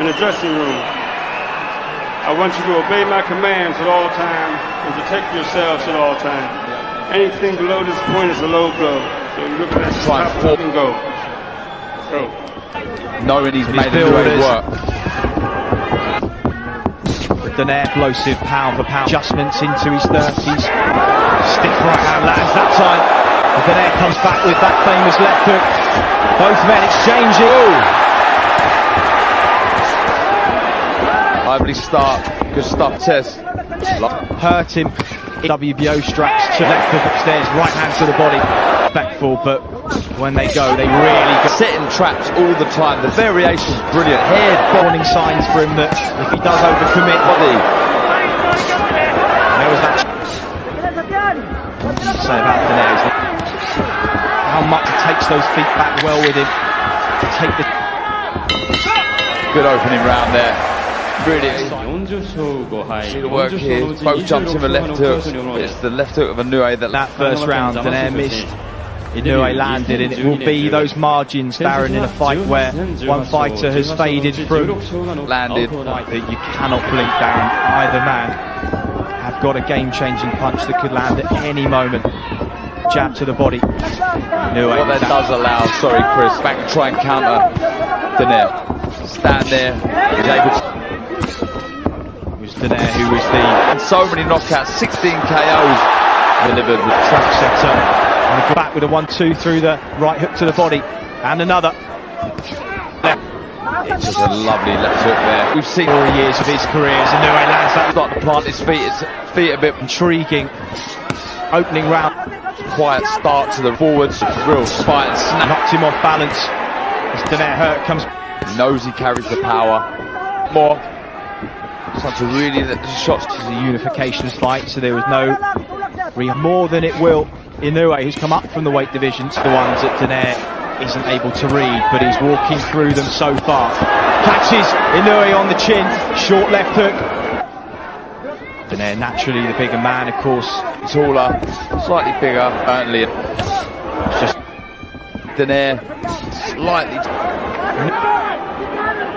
in the dressing room. I want you to obey my commands at all times and protect yourselves at all times. Anything below this point is a low blow. So look at that top and go. Go. Knowing he's made Inoue work. Donaire, explosive, pound for pound. Adjustments into his 30s. Stiff right hand lands that time. Donaire comes back with that famous left hook. Both men exchanging. Ooh. Lively start, good stuff, Tess. Hurt him. WBO straps to left hook upstairs, right hand to the body. Respectful, but when they go, they really go. Setting traps all the time. The variation's brilliant. Head, warning signs for him that if he does overcommit, body. There was that. Say about Donaire, how much it takes those feet back well with him to take the. Good opening round there. Really exciting. See the work here. Both jumps in the left hook. It's the left hook of Inoue that first round. Donaire missed. Inoue landed, and it will be those margins, Darren, in a fight where one fighter has faded through. Landed. That you cannot blink, Darren. Either man have got a game-changing punch that could land at any moment. Jab to the body. Inoue. What that does allow, sorry Chris, back and try and counter Donaire. Stand there. He's able to. Donaire, who was the so many knockouts, 16 KOs delivered with track setter, and back with a 1-2 through the right hook to the body, and another. It's just a lovely left hook there. We've seen 4 years of his career as Inoue lands that. Starting to plant his feet a bit. Intriguing opening round. Quiet start to the forwards, real spine and snap. Knocked him off balance. As Donaire hurt comes. He knows he carries the power. More. Such a really shots. This is a unification fight, so there was no more than it will. Inoue, who's come up from the weight divisions, the ones that Donaire isn't able to read, but he's walking through them so far. Catches Inoue on the chin, short left hook. Donaire, naturally the bigger man, of course. Taller, slightly bigger, apparently. It's just Donaire, slightly.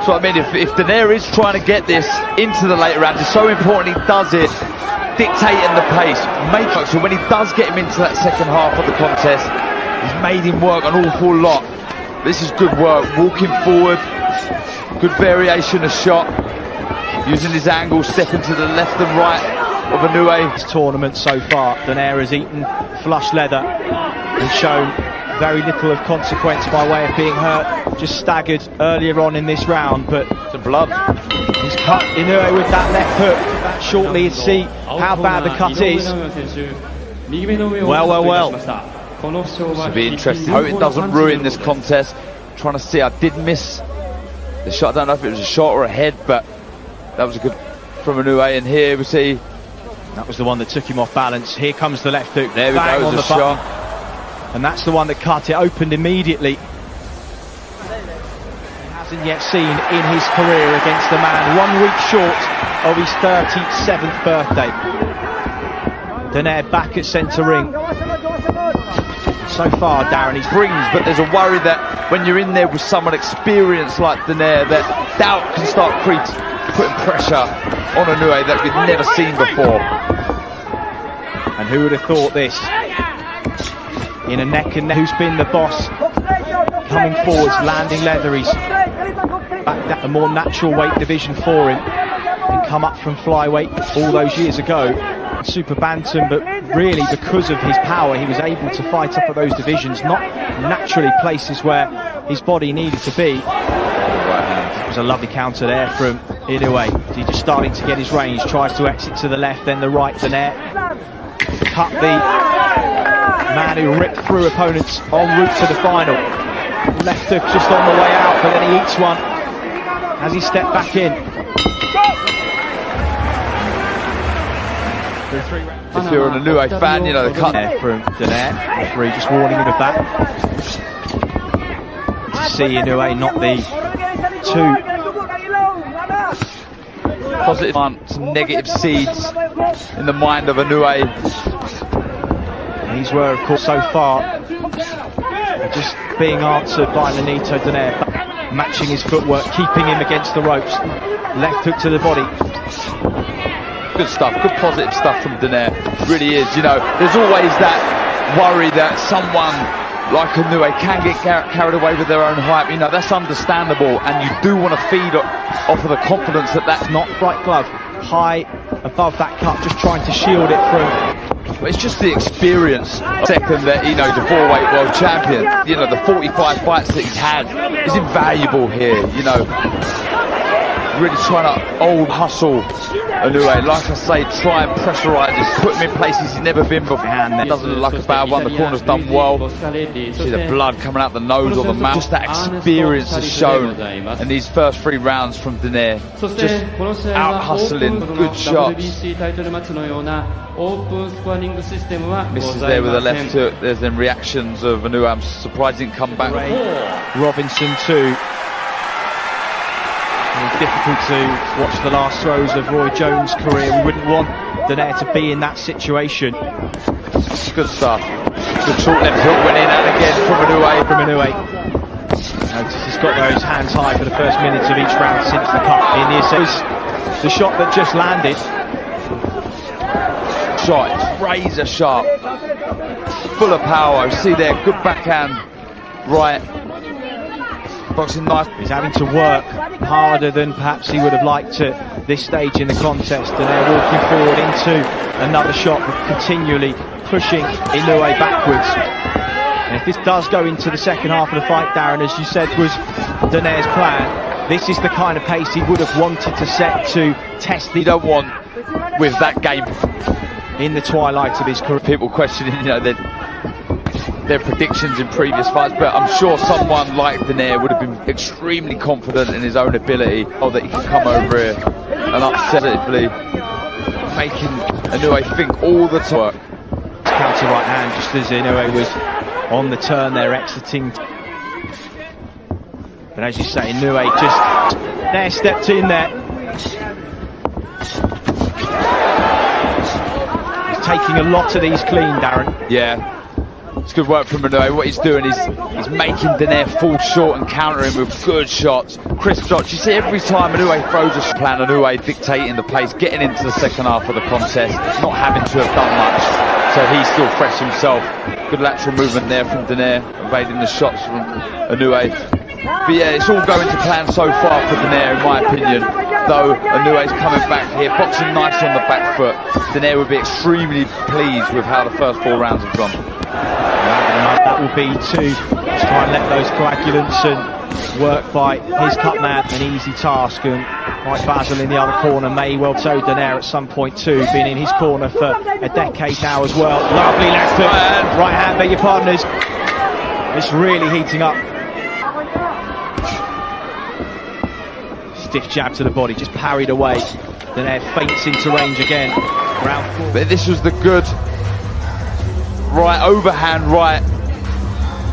So I mean, if Donaire is trying to get this into the later rounds, it's so important he does it, dictating the pace. So when he does get him into that second half of the contest, he's made him work an awful lot. This is good work, walking forward, good variation of shot, using his angle, stepping to the left and right of Inoue. This tournament so far, Donaire has eaten flush leather and shown very little of consequence by way of being hurt. Just staggered earlier on in this round, but the blood. He's cut Inoue with that left hook. That shortly you'd see how bad the cut is. Well. This will be interesting. Hope it doesn't ruin this contest. Trying to see, I did miss the shot. I don't know if it was a shot or a head, but that was a good from Inoue. And here we see that was the one that took him off balance. Here comes the left hook. There we go, on the shot. And that's the one that cut it, opened immediately. He hasn't yet seen in his career against a man 1 week short of his 37th birthday. Donaire back at centre ring. So far, Darren, he's brings, but there's a worry that when you're in there with someone experienced like Donaire, that doubt can start putting pressure on Inoue that we've never seen before. And who would have thought this? In a neck and neck, who's been the boss, coming forwards, landing leather. He's back down a more natural weight division for him, and come up from flyweight all those years ago, super bantam, but really because of his power he was able to fight up at those divisions, not naturally places where his body needed to be. It was a lovely counter there from Inoue. He's just starting to get his range, tries to exit to the left, then the right. Donaire cut the man who ripped through opponents en route to the final. Left hook just on the way out, but then he eats one as he stepped back in. If you're an Inoue fan, you know the cut there from Donaire. Referee just warning him of that. To see Inoue not the two positive, some negative seeds in the mind of Inoue. These were, of course, so far just being answered by Nonito Donaire. matching his footwork, keeping him against the ropes. Left hook to the body. Good stuff, good positive stuff from Donaire. Really is, you know, there's always that worry that someone like Inoue can get carried away with their own hype. You know, that's understandable, and you do want to feed off of the confidence that that's Not right glove, high above that cup, just trying to shield it from. But it's just the experience. Second, that, you know, the 4-weight world champion, you know, the 45 fights that he's had is invaluable here, you know. Really trying to hustle Inoue, like I say, try and pressurise him, put him in places he's never been before. And doesn't look like a bad one, the corner's done well. See the blood coming out the nose or the mouth. Just that experience is shown in these first 3 rounds from Donaire. Just out hustling, good shots. Misses there with a left hook. There's then reactions of Inoue. I'm surprised he didn't come back. Robinson too. It's difficult to watch the last throws of Roy Jones' career. We wouldn't want Donaire to be in that situation. Good stuff. Good short left hook went in, and again from Inoue. Notice he's got those hands high for the first minutes of each round since the cut. In the shot that just landed. Shot, razor sharp, full of power. See there, good backhand, right. Boxing knife. He's having to work harder than perhaps he would have liked at this stage in the contest, and they're walking forward into another shot, continually pushing Inoue backwards. And if this does go into the second half of the fight, Darren, as you said was Donaire's plan, this is the kind of pace he would have wanted to set to test the... You don't want, with that game in the twilight of his career. People questioning, you know, their predictions in previous fights, but I'm sure someone like Donaire would have been extremely confident in his own ability, or that he could come over here and upsetly making Inoue think all the time. Counter right hand just as Inoue was on the turn there, exiting. But as you say, Inoue just there stepped in there. He's taking a lot of these clean, Darren. Yeah. It's good work from Inoue. What he's doing is he's making Donaire fall short and countering with good shots, crisp shots. You see every time Inoue throws a plan, Inoue dictating the pace, getting into the second half of the contest, not having to have done much. So he's still fresh himself. Good lateral movement there from Donaire, evading the shots from Inoue. But yeah, it's all going to plan so far for Donaire, in my opinion. Though Inoue's coming back here, boxing nice on the back foot. Donaire would be extremely pleased with how the first 4 rounds have gone. That will be to try and let those coagulants and work by his cut man an easy task, and Mike Basil in the other corner may well toe Donaire at some point too, been in his corner for a decade now as well. Lovely left hook, right hand, beg your pardon, it's really heating up. Stiff jab to the body, just parried away. Donaire feints into range again. Round 4. But this was the good right overhand right.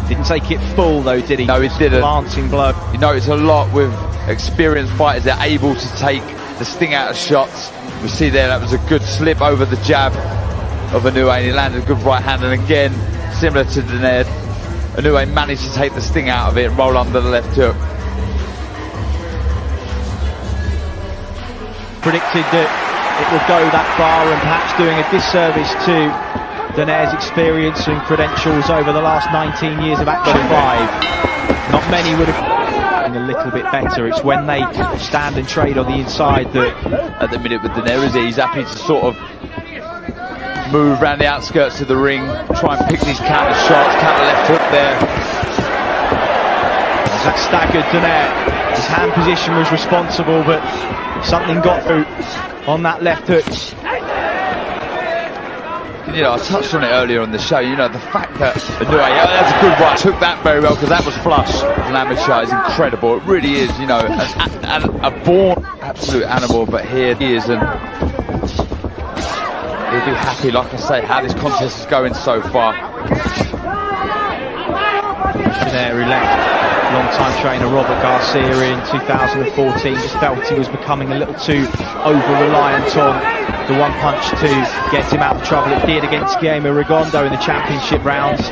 Didn't take it full though, did he? No, he didn't. Glancing blow. You notice a lot with experienced fighters, they're able to take the sting out of shots. We see there that was a good slip over the jab of Inoue, and he landed a good right hand, and again, similar to Donaire, Inoue managed to take the sting out of it and roll under the left hook. Predicted that it would go that far, and perhaps doing a disservice to Donaire's experience and credentials over the last 19 years of active 5. Not many would have been a little bit better. It's when they stand and trade on the inside that at the minute with Donaire, he's happy to sort of move around the outskirts of the ring, try and pick these counter shots, counter left hook there. As that staggered Donaire, his hand position was responsible, but something got through on that left hook. You know, I touched on it earlier on the show, you know, the fact that Inoue, that's a good right, took that very well, because that was flush as an amateur, is incredible. It really is, you know, a born absolute animal, but here he is, and he'll be happy, like I say, how this contest is going so far. There he left long-time trainer Robert Garcia in 2014, just felt he was becoming a little too over-reliant on the one punch to get him out of trouble. It did against Guillermo Rigondo in the championship rounds.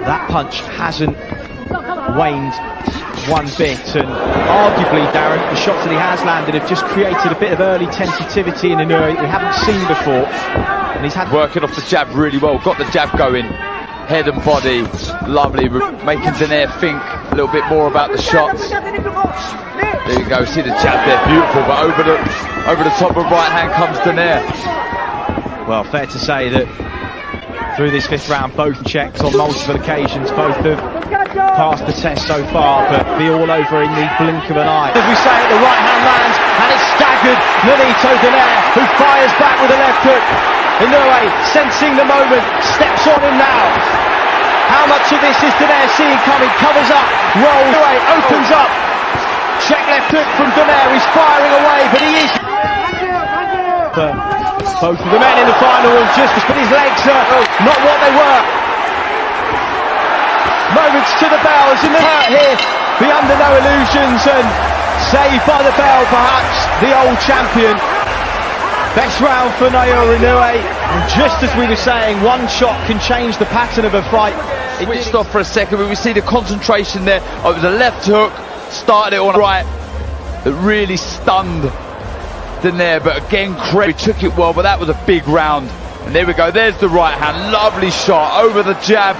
That punch hasn't waned one bit, and arguably, Darren, the shots that he has landed have just created a bit of early tentativity in Inoue we haven't seen before. And he's had working off the jab really well, got the jab going, head and body, lovely, making Donaire think a little bit more about the shots. There you go, see the jab there, beautiful, but over the top of right hand comes Donaire. Well, fair to say that through this fifth round, both checks on multiple occasions, both have passed the test so far, but be all over in the blink of an eye. As we say it, the right hand lands, and it's staggered Nonito Donaire, who fires back with a left hook. Inoue, sensing the moment, steps on him now. How much of this is Donaire seeing coming? Covers up, rolls away, opens up. Check left hook from Donaire, he's firing away, but he is... Both of the men in the final room just but his legs are not what they were. Moments to the bell as in the hurt here, be under no illusions, and saved by the bell perhaps the old champion. Best round for Naoya Inoue, and just as we were saying, one shot can change the pattern of a fight. It switched off for a second, but we see the concentration there. Oh, it was a left hook, started it on the right, that really stunned Donaire, but again, he took it well, but that was a big round. And there we go, there's the right hand, lovely shot, over the jab,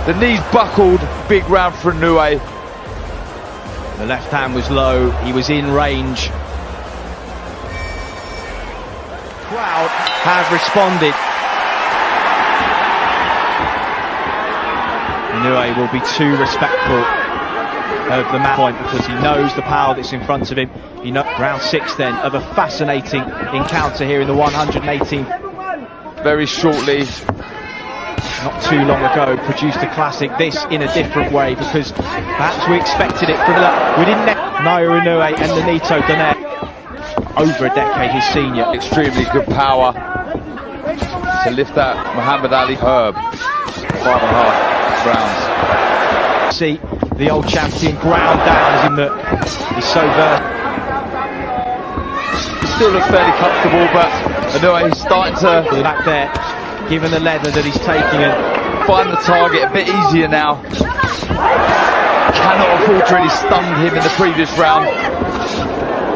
the knees buckled, big round for Inoue. The left hand was low, he was in range. Crowd have responded. Inoue will be too respectful of the match point because he knows the power that's in front of him. He knows round 6 then of a fascinating encounter here in the 118th. Very shortly, not too long ago, produced a classic, this in a different way, because perhaps we expected it from we didn't know Naoya Inoue and Nonito Donaire, over a decade his senior. Extremely good power to lift that Muhammad Ali Herb. 5.5 rounds. See the old champion ground down as in that he's so still looks fairly comfortable, but Inoue he's starting to back there, given the leather that he's taking, and find the target a bit easier now. Cannot afford to really stun him in the previous round.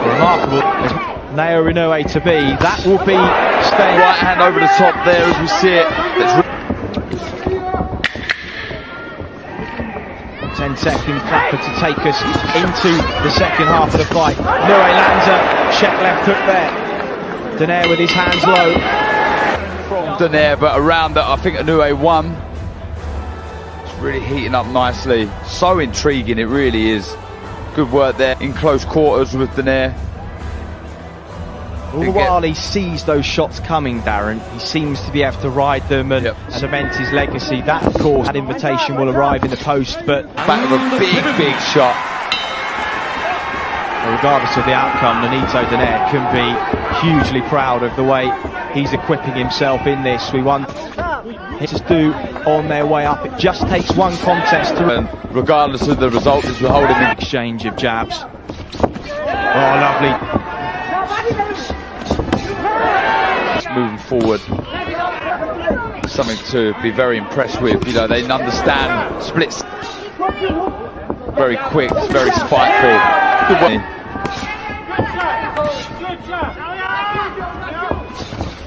Remarkable as Naoya Inoue to be. That will be staying. Right hand over the top there as we see it. 10 second clapper to take us into the second half of the fight. Inoue lands a check left hook there. Donaire with his hands low. From Donaire, but a round that I think Inoue won. It's really heating up nicely. So intriguing, it really is. Good work there in close quarters with Donaire. All the while he sees those shots coming, Darren, he seems to be able to ride them and cement his legacy. That, of course, that invitation will arrive in the post, but back of a big shot. Regardless of the outcome, Nonito Donaire can be hugely proud of the way he's equipping himself in this. We want to do on their way up. It just takes one contest to... And regardless of the result, as we're holding an exchange of jabs. Oh, lovely. Moving forward, something to be very impressed with. You know, they understand splits. Very quick, very spiteful. Good one.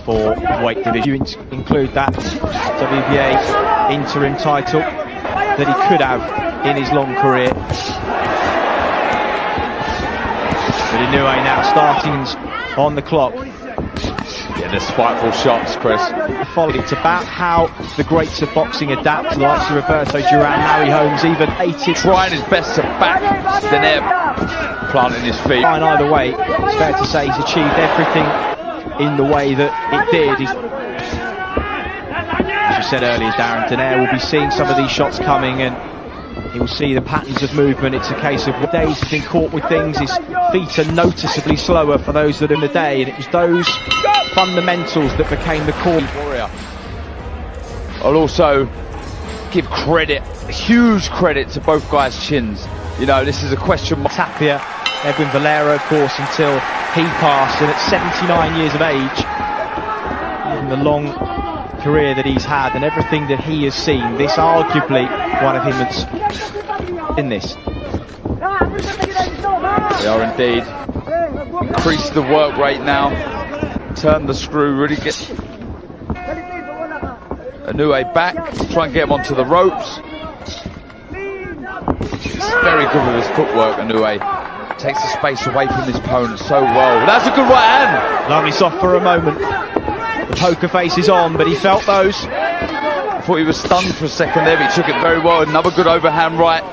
For weight division, you include that WBA interim title that he could have in his long career. But Inoue now starting on the clock. Yeah, the spiteful shots, Chris. It's about how the greats of boxing adapt, the likes of Roberto Duran, Larry Holmes, even 80. Trying his best to back Donaire, planting his feet. And either way, it's fair to say he's achieved everything in the way that it did. As you said earlier, Darren, Donaire will be seeing some of these shots coming, and he will see the patterns of movement. It's a case of what days he's been caught with things. His feet are noticeably slower for those that are in the day, and it was those fundamentals that became the core. Warrior. I'll also give credit, huge credit, to both guys' chins. You know, this is a question mark. Tapia, Edwin Valero, of course, until he passed, and at 79 years of age, in the long career that he's had and everything that he has seen, this arguably one of him that's in this. They are indeed. Increase the work rate now. Turn the screw, really get Inoue back. Try and get him onto the ropes. He's very good with his footwork, Inoue. Takes the space away from his opponent so well. That's a good right hand. Lovely soft for a moment. The poker face is on, but he felt those. Thought he was stunned for a second there, but he took it very well. Another good overhand right.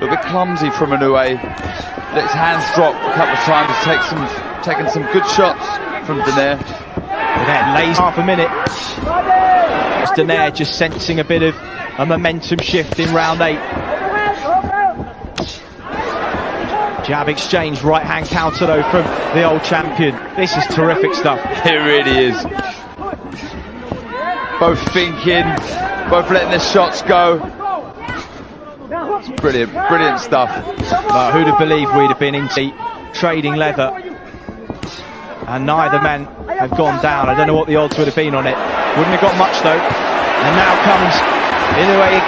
A bit clumsy from Inoue. Let his hands drop a couple of times. He's taken some good shots from Donaire. Donaire lays half a minute. Donaire just sensing a bit of a momentum shift in round 8. Jab exchange, right hand counter though from the old champion. This is terrific stuff. It really is. Both thinking, both letting their shots go. It's brilliant, brilliant stuff. Who'd have believed we'd have been into trading leather, and neither men have gone down. I don't know what the odds would have been on it. Wouldn't have got much though. And now comes Inoue again.